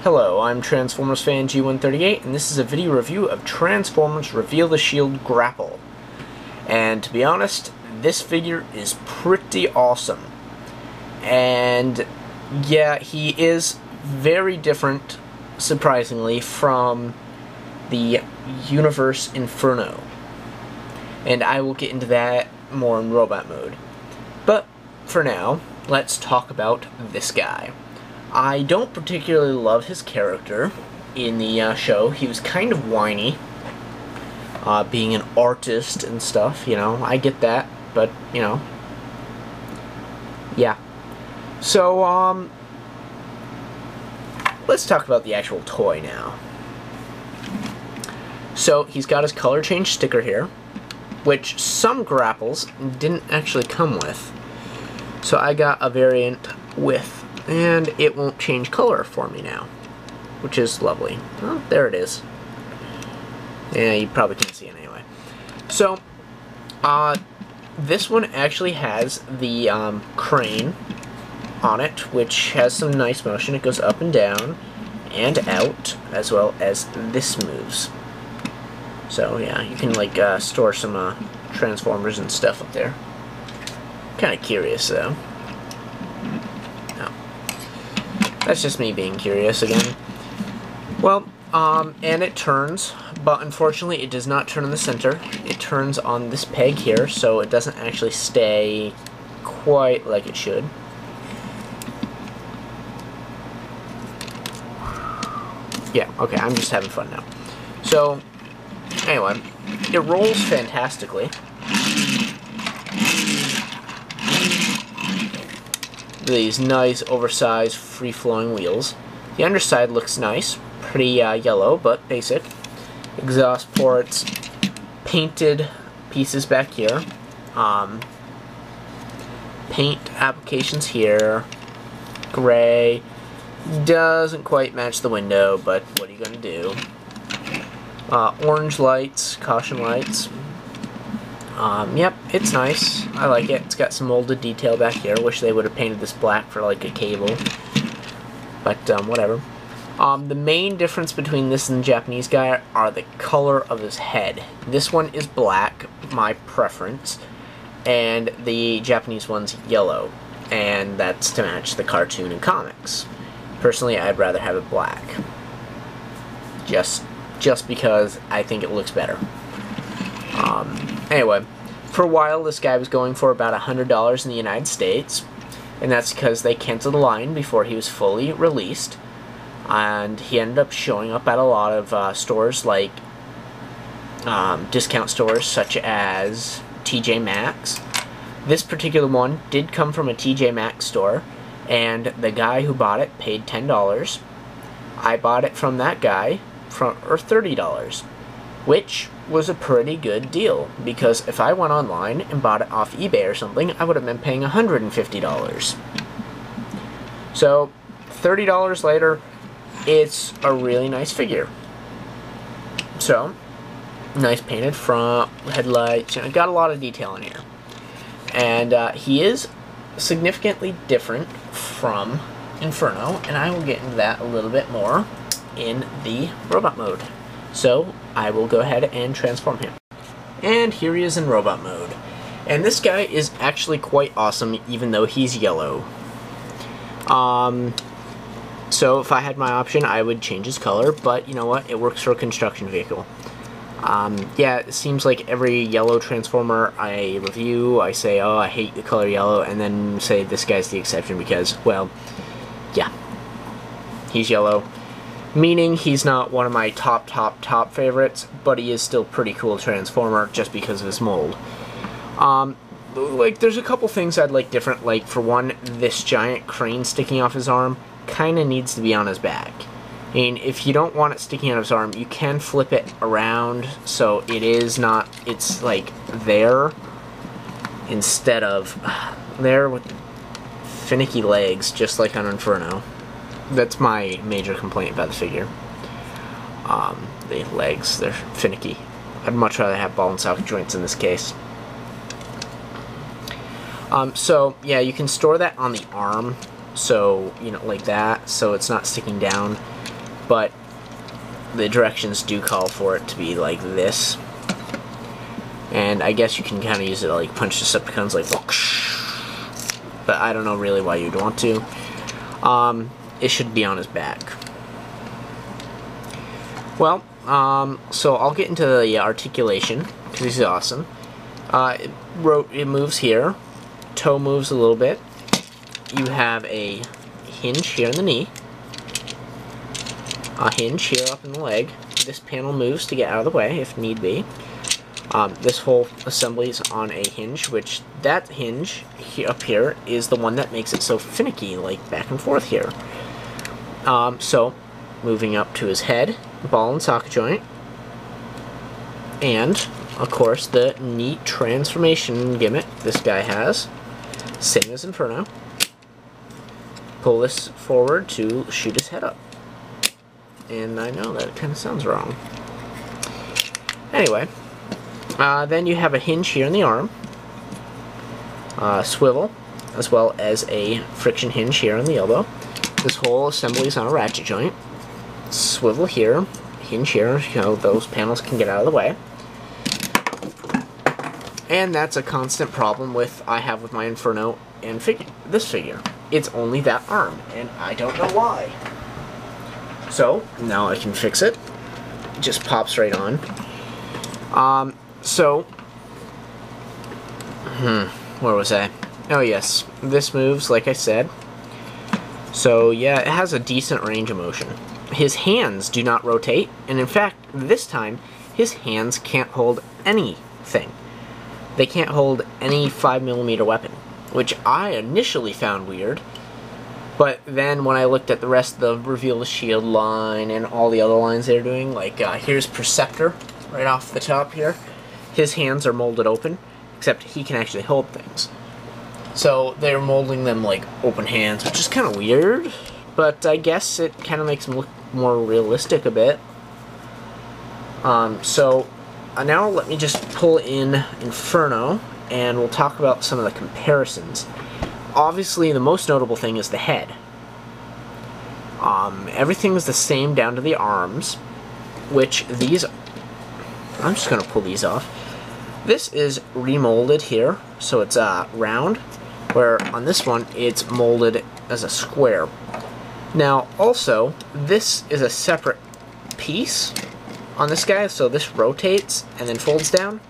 Hello, I'm Transformers fan G138, and this is a video review of Transformers Reveal the Shield Grapple. And to be honest, this figure is pretty awesome. And yeah, he is very different, surprisingly, from the universe Inferno. And I will get into that more in robot mode. But for now, let's talk about this guy. I don't particularly love his character in the show. He was kind of whiny, being an artist and stuff, you know. I get that, but, you know, yeah. So, let's talk about the actual toy now. So, he's got his color change sticker here, which some grapples didn't actually come with. So I got a variant with, and it won't change color for me now, which is lovely. Oh, there it is. Yeah, you probably can't see it anyway. So, this one actually has the crane on it, which has some nice motion. It goes up and down and out, as well as this moves. So yeah, you can like store some Transformers and stuff up there. Kind of curious though. No. That's just me being curious again. Well, and it turns, but unfortunately it does not turn in the center. It turns on this peg here, so it doesn't actually stay quite like it should. Yeah, okay, I'm just having fun now. So, anyway, it rolls fantastically. These nice, oversized, free-flowing wheels. The underside looks nice, pretty yellow, but basic. Exhaust ports, painted pieces back here. Paint applications here. Gray. Doesn't quite match the window, but what are you gonna do? Orange lights, caution lights. Yep, it's nice. I like it. It's got some molded detail back here. Wish they would have painted this black for like a cable. But, whatever. The main difference between this and the Japanese guy are the color of his head. This one is black, my preference, and the Japanese one's yellow. And that's to match the cartoon and comics. Personally, I'd rather have it black. Just because I think it looks better. Anyway, for a while this guy was going for about $100 in the United States, and that's because they canceled the line before he was fully released, and he ended up showing up at a lot of stores like discount stores such as TJ Maxx. This particular one did come from a TJ Maxx store, and the guy who bought it paid $10. I bought it from that guy for $30, which was a pretty good deal, because if I went online and bought it off eBay or something, I would have been paying $150. So, $30 later, it's a really nice figure. So, nice painted front, headlights, you know, got a lot of detail in here. And he is significantly different from Inferno, and I will get into that a little bit more in the robot mode. So, I will go ahead and transform him. And here he is in robot mode. And this guy is actually quite awesome, even though he's yellow. So if I had my option, I would change his color, but you know what? It works for a construction vehicle. Yeah, it seems like every yellow Transformer I review, I say, oh, I hate the color yellow, and then say this guy's the exception because, well, yeah, he's yellow. Meaning he's not one of my top favorites, but he is still pretty cool Transformer just because of his mold. Like, there's a couple things I'd like different. Like, for one, this giant crane sticking off his arm kind of needs to be on his back. I mean, if you don't want it sticking out of his arm, you can flip it around so it is not, it's like there instead of there with finicky legs, just like on Inferno. That's my major complaint about the figure. The legs, they're finicky. I'd much rather have ball and socket joints in this case. So, yeah, you can store that on the arm, so, you know, like that, so it's not sticking down. but the directions do call for it to be like this. And I guess you can kind of use it to like punch Decepticons like, but I don't know really why you'd want to. It should be on his back. Well, so I'll get into the articulation, because this is awesome. It moves here. Toe moves a little bit. You have a hinge here in the knee. A hinge here up in the leg. This panel moves to get out of the way, if need be. This whole assembly is on a hinge, which that hinge up here is the one that makes it so finicky, like back and forth here. So, moving up to his head, ball and socket joint, and, of course, the neat transformation gimmick this guy has, same as Inferno. Pull this forward to shoot his head up. And I know that kind of sounds wrong. Anyway, then you have a hinge here in the arm, swivel, as well as a friction hinge here on the elbow. This whole assembly is on a ratchet joint. Swivel here, hinge here, you know, those panels can get out of the way. And that's a constant problem I have with my Inferno and this figure. It's only that arm, and I don't know why. So, now I can fix it. It just pops right on. Where was I? Oh yes, this moves, like I said. So yeah, it has a decent range of motion. His hands do not rotate, and in fact, this time, his hands can't hold anything. They can't hold any 5mm weapon, which I initially found weird, but then when I looked at the rest of the Reveal the Shield line and all the other lines they're doing, like here's Perceptor, right off the top here. His hands are molded open, except he can actually hold things. So they're molding them like open hands, which is kind of weird, but I guess it kind of makes him look more realistic a bit. Now let me just pull in Inferno, and we'll talk about some of the comparisons. Obviously, the most notable thing is the head. Everything is the same down to the arms, which these... I'm just going to pull these off. This is remolded here, so it's round, where on this one it's molded as a square. Now, also, this is a separate piece on this guy, so this rotates and then folds down.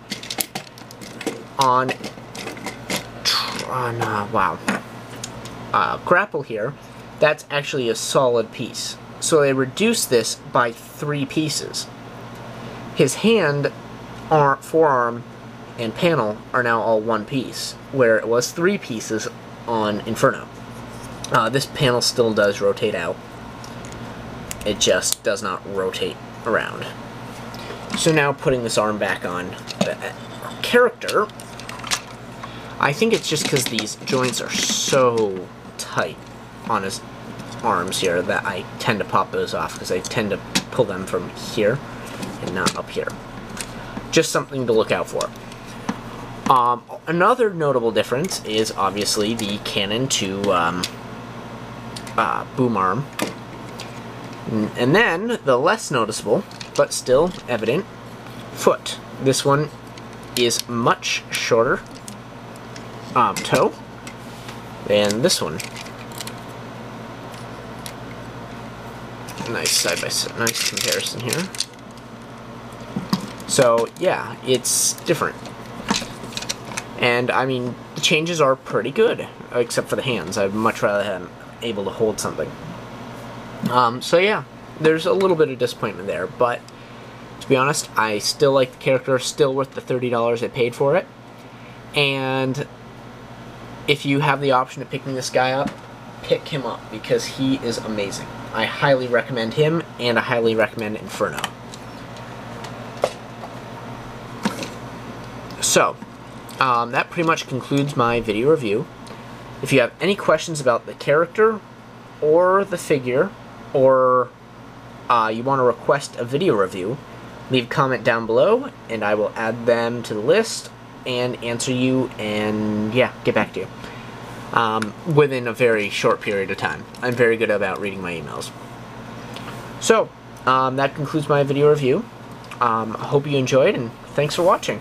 Grapple here, that's actually a solid piece. So they reduced this by 3 pieces. His hand, forearm, and panel are now all 1 piece, where it was 3 pieces on Inferno. This panel still does rotate out. It just does not rotate around. So now putting this arm back on the character, I think it's just because these joints are so tight on his arms here that I tend to pop those off, because I tend to pull them from here and not up here. Just something to look out for. Another notable difference is obviously the cannon to boom arm. And then the less noticeable, but still evident, foot. This one is much shorter toe than this one. Nice side by side, nice comparison here. So yeah, it's different. And I mean, the changes are pretty good, except for the hands. I'd much rather have him able to hold something. So yeah, there's a little bit of disappointment there, but to be honest, I still like the character, still worth the $30 I paid for it. And if you have the option of picking this guy up, pick him up, because he is amazing. I highly recommend him, and I highly recommend Inferno. So, that pretty much concludes my video review. If you have any questions about the character, or the figure, or you want to request a video review, leave a comment down below, and I will add them to the list, and answer you, and yeah, get back to you. Within a very short period of time. I'm very good about reading my emails. So, that concludes my video review. I hope you enjoyed, and thanks for watching.